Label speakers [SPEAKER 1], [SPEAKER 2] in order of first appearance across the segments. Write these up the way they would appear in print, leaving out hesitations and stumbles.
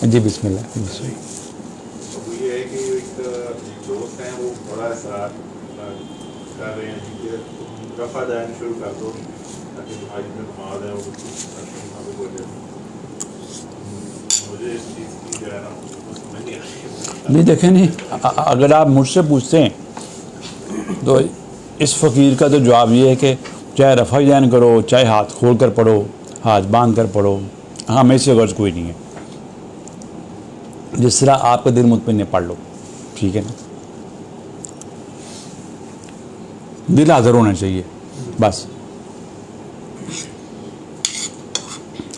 [SPEAKER 1] جی بسم اللہ.
[SPEAKER 2] یہ ہے کہ ایک دوست ہیں وہ بڑا اصرار کر رہے ہیں کہ تم رفع دین شروع کر دو تاکہ تمہاری جو نماز ہے وہ ثابت ہو جائے. مجھے اس چیز کی جو ہے نا سمجھ نہیں آتی.
[SPEAKER 1] نہیں دیکھیں نہیں، اگر آپ مجھ سے پوچھتے ہیں تو اس فقیر کا تو جواب یہ ہے کہ چاہے رفع دین کرو، چاہے ہاتھ کھول کر پڑھو، ہاتھ باندھ کر پڑھو، ہمیں سے غرض کوئی نہیں ہے. جس طرح آپ کا دل مطمئن ہے پڑھ لو، ٹھیک ہے نا. دل حاضر ہونا چاہیے بس.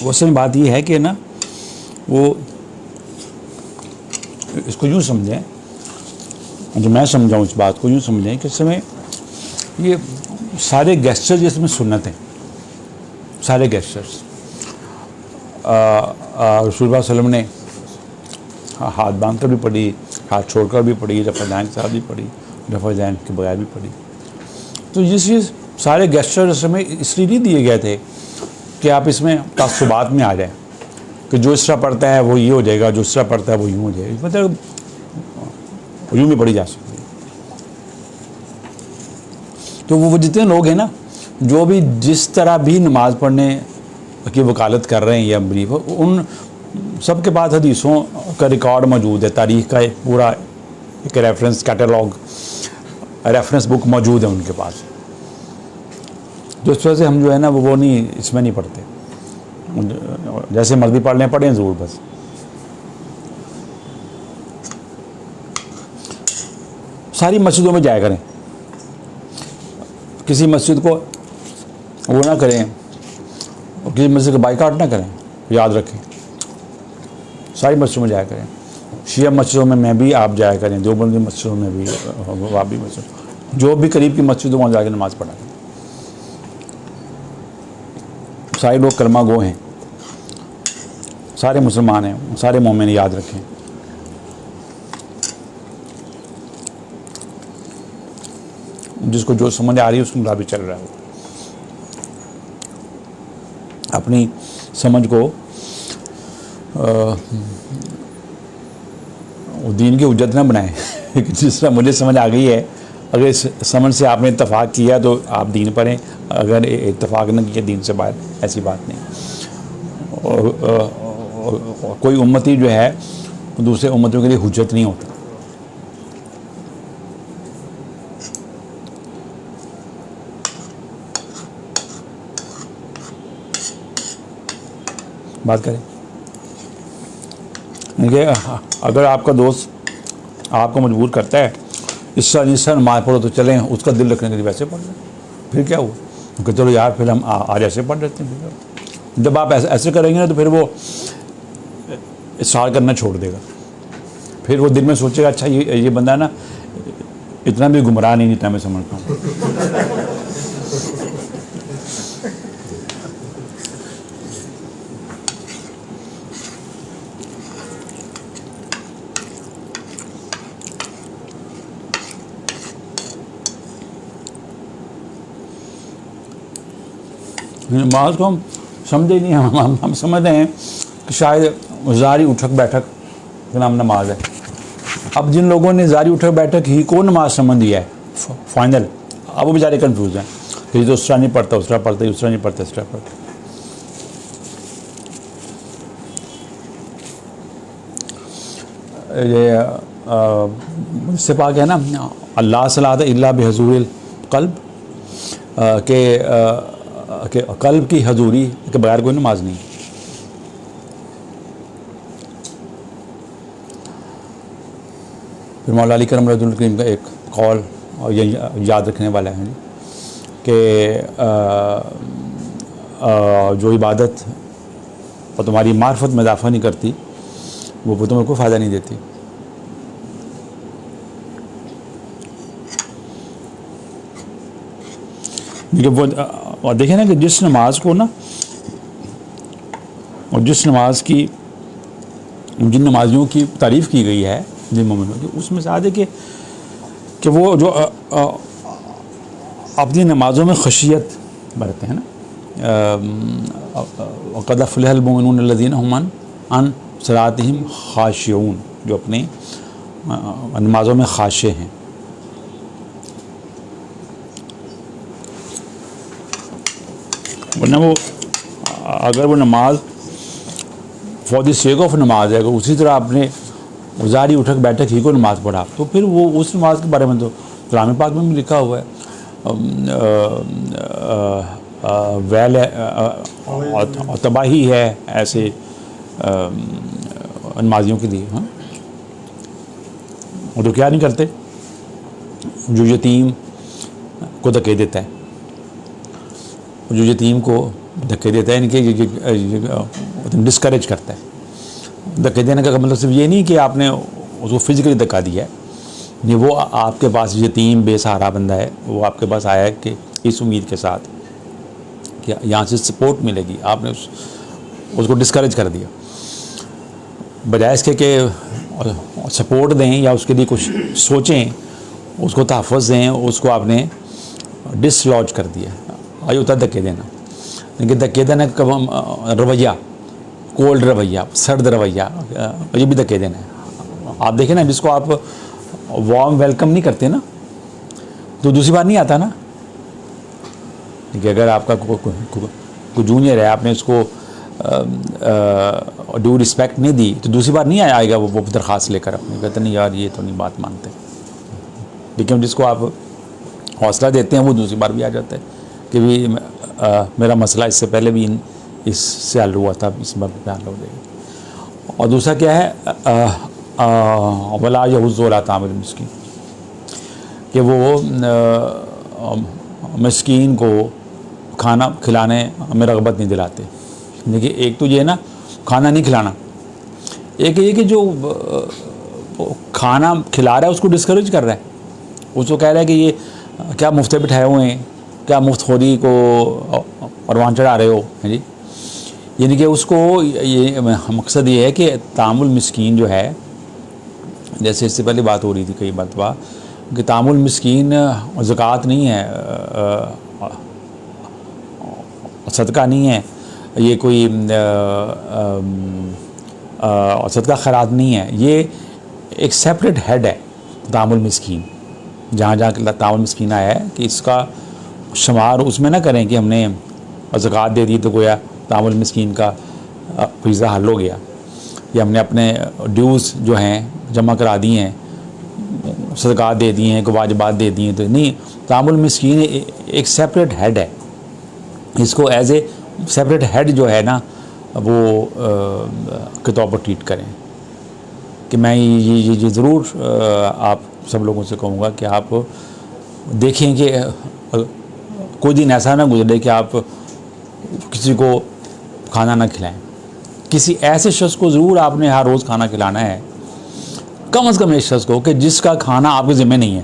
[SPEAKER 1] اصل میں بات یہ ہے کہ نا وہ اس کو یوں سمجھیں، جو میں سمجھاؤں اس بات کو یوں سمجھیں کہ اس میں یہ سارے گیسچر جس میں سنت ہیں، سارے گیسچرز رسول اللہ صلی اللہ علیہ وسلم نے ہاتھ باندھ کر بھی پڑھی، ہاتھ چھوڑ کر بھی پڑھی، رفع دین کے ساتھ بھی پڑھی، رفع دین کے بغیر بھی پڑھی. تو یہ سارے گیسچر اس میں اس لیے نہیں دیے گئے تھے کہ آپ اس میں تعصبات میں آ جائیں کہ جو اس طرح پڑھتا ہے وہ یہ ہو جائے گا، جو اس طرح پڑھتا ہے وہ یوں ہو جائے گا. مطلب یوں بھی پڑھی جا سکتی ہے. تو وہ جتنے لوگ ہیں نا جو بھی جس طرح بھی نماز پڑھنے کی وکالت کر رہے ہیں یا بریف، ان سب کے پاس حدیثوں کا ریکارڈ موجود ہے، تاریخ کا ایک پورا ایک ریفرنس کیٹالاگ، ریفرنس بک موجود ہے ان کے پاس. تو اس وجہ سے ہم جو ہے نا وہ نہیں، اس میں نہیں پڑھتے. جیسے مرضی پڑھ لیں، پڑھیں ضرور بس. ساری مسجدوں میں جایا کریں، کسی مسجد کو وہ نہ کریں، کسی مسجد کا بائیکاٹ نہ کریں. یاد رکھیں ساری مسجدوں میں جایا کریں. شیعہ مسجدوں میں بھی آپ جایا کریں، دیوبندی مسجدوں میں بھی، وہابی مسجد، جو بھی قریب کی مسجدوں وہاں جا کے نماز پڑھا کریں. سارے لوگ کلمہ گو ہیں، سارے مسلمان ہیں، سارے مومن. یاد رکھیں جس کو جو سمجھ آ رہی ہے اس کے مطابق چل رہا ہے. اپنی سمجھ کو دین کی حجت نہ بنائیں. جس طرح مجھے سمجھ آ گئی ہے، اگر اس سمجھ سے آپ نے اتفاق کیا تو آپ دین پر ہیں، اگر اتفاق نہ کیا دین سے باہر. ایسی بات نہیں. اور کوئی امتی جو ہے دوسرے امتوں کے لیے حجت نہیں ہوتا. بات کریں کہ اگر آپ کا دوست آپ کو مجبور کرتا ہے اس طرح نماز پڑھو تو چلیں، اس کا دل رکھنے کے لیے ویسے پڑھ لیں، پھر کیا ہوا کہ چلو یار پھر ہم آج ایسے پڑھ لیتے ہیں. جب آپ ایسے کریں گے نا تو پھر وہ اصرار کرنا چھوڑ دے گا. پھر وہ دل میں سوچے گا اچھا یہ بندہ نا اتنا بھی گمراہ نہیں جتنا میں سمجھتا ہوں. نماز کو ہم سمجھے نہیں، ہم سمجھتے ہیں کہ شاید زاری اٹھک بیٹھک کا نام نماز ہے. اب جن لوگوں نے زاری اٹھک بیٹھک ہی کو نماز سمجھ دیا ہے فائنل، اب وہ بیچارے کنفیوز ہیں کہ یہ تو اس طرح نہیں پڑھتا، اس طرح پڑھتا، اس طرح نہیں پڑھتا، اس طرح پڑھتا. یہ اس سے پاک ہے نا اللہ صلاۃ الا بحضور القلب، کہ قلب کی حضوری کے بغیر کوئی نماز نہیں. پھر مولا علی کرم رضی اللہ کریم کا ایک قول اور یہ یاد رکھنے والا ہے کہ جو عبادت اور تمہاری معرفت میں اضافہ نہیں کرتی وہ تمہیں کوئی فائدہ نہیں دیتی. وہ دیکھیں نا کہ جس نماز کو نا، اور جس نماز کی جن نمازیوں کی تعریف کی گئی ہے جن مومنوں کی، اس میں سے آدھے کہ وہ جو اپنی نمازوں میں خشیت برتتے ہیں نا، وقد افلح المؤمنون الذین هم عن صلاتہم خاشعون، جو اپنے نمازوں میں خاشع ہیں۔ ورنہ وہ اگر وہ نماز فار دی سیک آف نماز ہے، اگر اسی طرح آپ نے ظاہری اٹھک بیٹھک ہی کو نماز پڑھا، تو پھر وہ اس نماز کے بارے میں تو کلام پاک میں بھی لکھا ہوا ہے ویل اور تباہی ہے ایسے نمازیوں کے لیے۔ ہاں، اور تو کیا نہیں کرتے، جو یتیم کو دھکے دیتا ہے، جو یتیم کو دھکے دیتا ہے، ان کے ڈسکریج کرتا ہے۔ دھکے دینے کا مطلب صرف یہ نہیں کہ آپ نے اس کو فزیکلی دھکا دیا ہے، نہیں، وہ آپ کے پاس یتیم بے سہارا بندہ ہے، وہ آپ کے پاس آیا ہے کہ اس امید کے ساتھ کہ یہاں سے سپورٹ ملے گی، آپ نے اس کو ڈسکریج کر دیا، بجائے اس کے کہ سپورٹ دیں یا اس کے لیے کچھ سوچیں، اس کو تحفظ دیں، اس کو آپ نے ڈس لاج کر دیا۔ آئی ہوتا ہے دھکے دینا، لیکن دھکے دینے کا رویہ، کولڈ رویہ، سرد رویہ، یہ بھی دھکے دینا ہے۔ آپ دیکھیں نا، جس کو آپ وارم ویلکم نہیں کرتے نا، تو دوسری بار نہیں آتا نا، کہ اگر آپ کا کوئی جونیئر ہے، آپ نے اس کو ڈیو رسپیکٹ نہیں دی، تو دوسری بار نہیں آئے گا وہ درخواست لے کر اپنے، کہتے نہیں یار یہ تو نہیں بات مانتے، لیکن جس کو آپ حوصلہ دیتے ہیں وہ دوسری بار بھی آ جاتا ہے کہ بھی میرا مسئلہ اس سے پہلے بھی اس سے حل ہوا تھا، اس بار بھی حل ہو جائے گا۔ اور دوسرا کیا ہے، ولا یحض علی طعام المسکین، کہ وہ مسکین کو کھانا کھلانے میں رغبت نہیں دلاتے۔ دیکھیے، ایک تو یہ ہے نا کھانا نہیں کھلانا، ایک یہ کہ جو کھانا کھلا رہا ہے اس کو ڈسکریج کر رہا ہے، اس کو کہہ رہا ہے کہ یہ کیا مفت بٹھائے ہوئے ہیں، کیا مفت خوری کو پروان چڑھا رہے ہو، جی، یعنی کہ اس کو یہ مقصد یہ ہے کہ طعام المسکین جو ہے، جیسے اس سے پہلے بات ہو رہی تھی کئی مرتبہ کہ طعام المسکین زکوٰۃ نہیں ہے، صدقہ نہیں ہے، یہ کوئی صدقہ خیرات نہیں ہے، یہ ایک سیپریٹ ہیڈ ہے طعام المسکین۔ جہاں جہاں طعام المسکین آیا ہے کہ اس کا شمار اس میں نہ کریں کہ ہم نے زکوٰۃ دے دی تو گویا طعام المسکین کا فیضہ حل ہو گیا، یا ہم نے اپنے ڈیوز جو ہیں جمع کرا دی ہیں، صدقات دے دی ہیں، کوئی واجبات دے دی ہیں، تو نہیں، طعام المسکین ایک سیپریٹ ہیڈ ہے، اس کو ایز اے سیپریٹ ہیڈ جو ہے نا وہ کے طور پر ٹریٹ کریں۔ کہ میں یہ ضرور آپ سب لوگوں سے کہوں گا کہ آپ دیکھیں کہ کوئی دن ایسا نہ گزرے کہ آپ کسی کو کھانا نہ کھلائیں، کسی ایسے شخص کو ضرور آپ نے ہر روز کھانا کھلانا ہے، کم از کم ایک شخص کو کہ جس کا کھانا آپ کے ذمہ نہیں ہے۔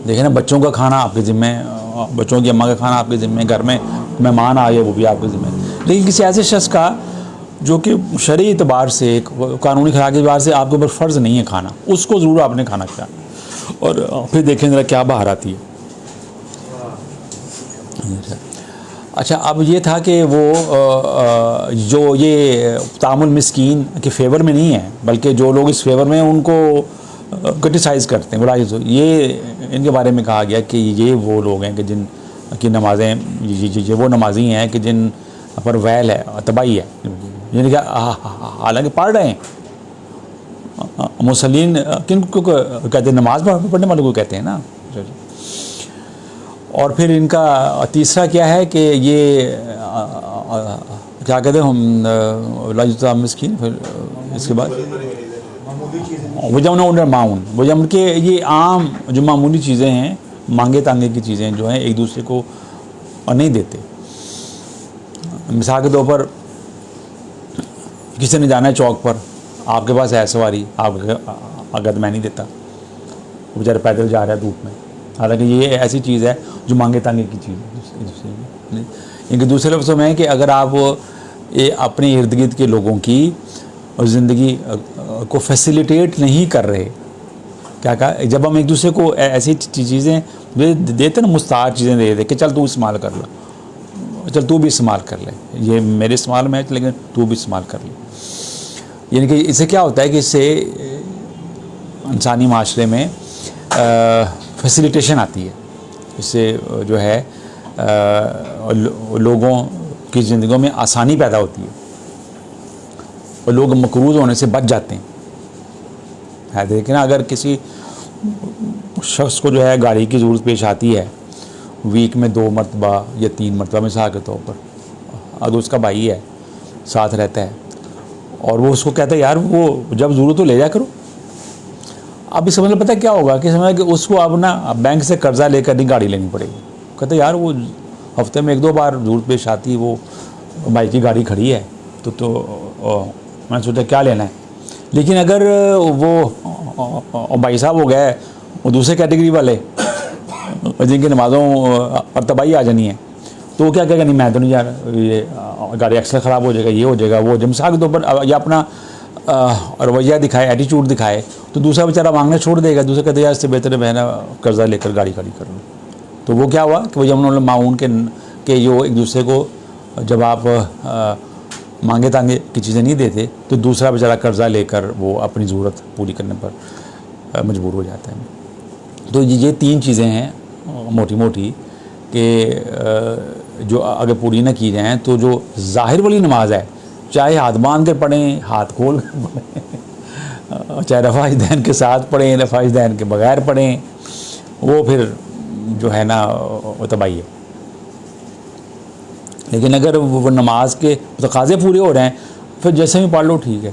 [SPEAKER 1] دیکھیں نا، بچوں کا کھانا آپ کے ذمہ، بچوں کی اماں کا کھانا آپ کے ذمہ، گھر میں مہمان آئے وہ بھی آپ کے ذمہ، لیکن کسی ایسے شخص کا جو کہ شرعی اعتبار سے، قانونی اخلاقی اعتبار سے آپ کے اوپر فرض نہیں ہے کھانا، اس کو ضرور آپ نے کھانا کھلانا۔ اور پھر دیکھیں ذرا کیا بہار آتی ہے۔ اچھا، اب یہ تھا کہ وہ جو یہ طعام المسکین کے فیور میں نہیں ہے، بلکہ جو لوگ اس فیور میں ہیں ان کو کرٹیسائز کرتے ہیں، یہ ان کے بارے میں کہا گیا کہ یہ وہ لوگ ہیں کہ جن کی نمازیں، یہ وہ نمازی ہیں کہ جن پر ویل ہے، تباہی ہے، یعنی کہ حالانکہ پڑھ رہے ہیں۔ مسلین کن کو کہتے ہیں؟ نماز پڑھنے والوں کو کہتے ہیں نا۔ اور پھر ان کا تیسرا کیا ہے کہ یہ کیا کہتے ہیں ہم لاجتا مسکین، پھر اس کے بعد وجمن معاون، وجمن کے یہ عام جو معمولی چیزیں ہیں، مانگے تانگے کی چیزیں جو ہیں، ایک دوسرے کو نہیں دیتے۔ مثال کے طور پر کسی نے جانا ہے چوک پر، آپ کے پاس ہے سواری، آپ اگر میں نہیں دیتا، وہ بیچارہ پیدل جا رہا ہے دھوپ میں، حالانکہ یہ ایسی چیز ہے جو مانگے تانگے کی چیز ہے۔ ان کے دوسرے لفظوں میں ہے کہ اگر آپ اپنے ارد گرد کے لوگوں کی زندگی کو فیسیلیٹیٹ نہیں کر رہے، کیا کہا، جب ہم ایک دوسرے کو ایسی چیزیں دیتے نا، مستعار چیزیں دے دیتے کہ چل تو استعمال کر لو، چل تو بھی استعمال کر لے، یہ میرے استعمال میں ہے لیکن تو بھی استعمال کر لے. یعنی کہ اس سے کیا ہوتا ہے کہ اس سے انسانی معاشرے میں فیسیلیٹیشن آتی ہے، اس سے جو ہے لوگوں کی زندگیوں میں آسانی پیدا ہوتی ہے اور لوگ مقروض ہونے سے بچ جاتے ہیں. دیکھیں نا، اگر کسی شخص کو جو ہے گاڑی کی ضرورت پیش آتی ہے ویک میں 2 مرتبہ یا 3 مرتبہ مثال کے طور پر، اگر اس کا بھائی ہے ساتھ رہتا ہے اور وہ اس کو کہتا ہے یار وہ جب ضرورت ہو لے جا کرو، اب اس سمجھ پتہ کیا ہوگا کہ سمجھ کہ اس کو اب نا بینک سے قرضہ لے کر نہیں گاڑی لینی پڑے گی. کہتے یار وہ ہفتے میں 1-2 بار ضرورت پیش آتی، وہ بھائی کی گاڑی کھڑی ہے تو میں نے سوچا کیا لینا ہے. لیکن اگر وہ بھائی صاحب ہو گئے وہ دوسرے کیٹیگری والے جن کی نمازوں پر تباہی آ جانی ہے، تو وہ کیا کہے گا نہیں میں تو نہیں جا رہا، یہ گاڑی ایکسل خراب ہو جائے گا، یہ ہو جائے گا، وہ مثال کے طور پر یا اپنا رویہ دکھائے، ایٹیچیوڈ دکھائے، تو دوسرا بیچارہ مانگنا چھوڑ دے گا. دوسرا کہتے ہیں یار اس سے بہتر ہے میں نا قرضہ لے کر گاڑی کھڑی کر لوں. تو وہ کیا ہوا کہ وہ یمن المعاون کے جو ایک دوسرے کو جب آپ مانگے تانگے کی چیزیں نہیں دیتے تو دوسرا بیچارہ قرضہ لے کر وہ اپنی ضرورت پوری کرنے پر مجبور ہو جاتا ہے. تو یہ 3 چیزیں ہیں موٹی موٹی کہ جو اگر پوری نہ کی جائیں تو جو ظاہر والی نماز ہے، چاہے ہاتھ باندھ کے پڑھیں، ہاتھ کھول کر پڑھیں، چاہے رفع دین کے ساتھ پڑھیں، رفع دین کے بغیر پڑھیں، وہ پھر جو ہے نا وہ تباہی ہے. لیکن اگر وہ نماز کے تقاضے پورے ہو رہے ہیں پھر جیسے بھی پڑھ لو ٹھیک ہے.